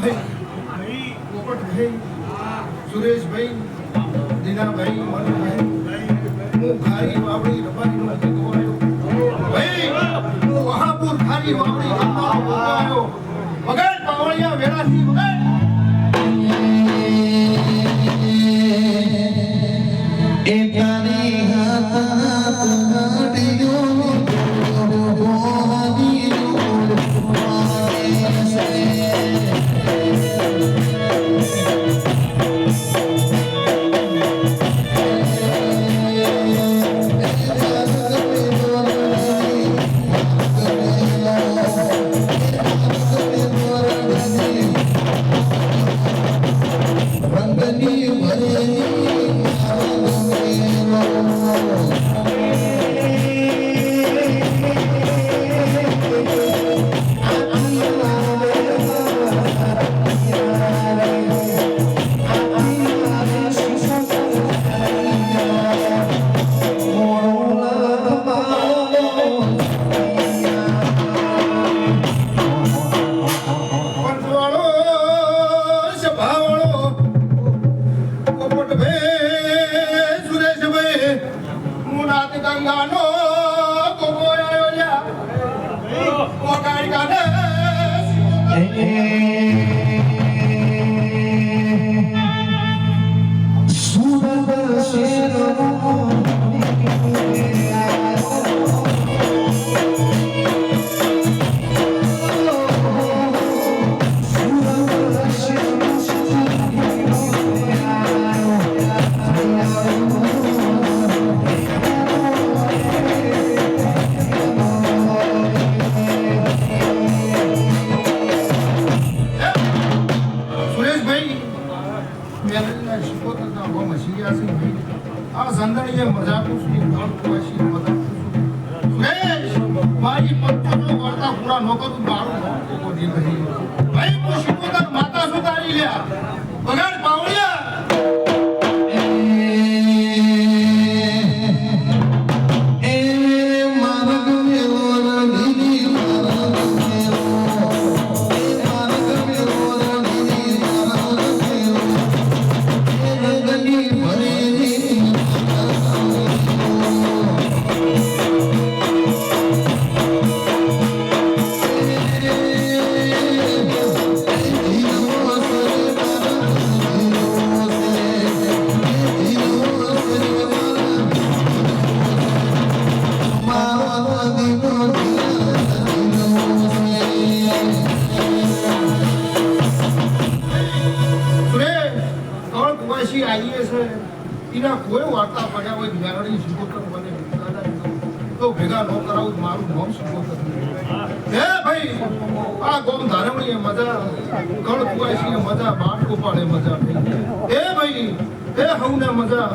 ભાઈ પોપટભાઈ સુરેશભાઈ દીનાભાઈ મનુભાઈ હું ખારી વાવડી રબારીનો ભેગો આવ્યો ભાઈ હું વહાપુર ખારી વાવડી રબારીનો ભેગો આવ્યો વગર પાવળિયા વેરાથી વગર એ તારી કોઈ વાર્તા પડ્યા હોય જ્ઞાનની શિકોતર મને તો ભેગા ન કરાવું મારું નામ શિકોતર હે ભાઈ આ ગોમ ધારવણીએ મજા ગળ કુવાસીએ મજા બાટ ગોપાળે મજા હે ભાઈ હે હવને મજા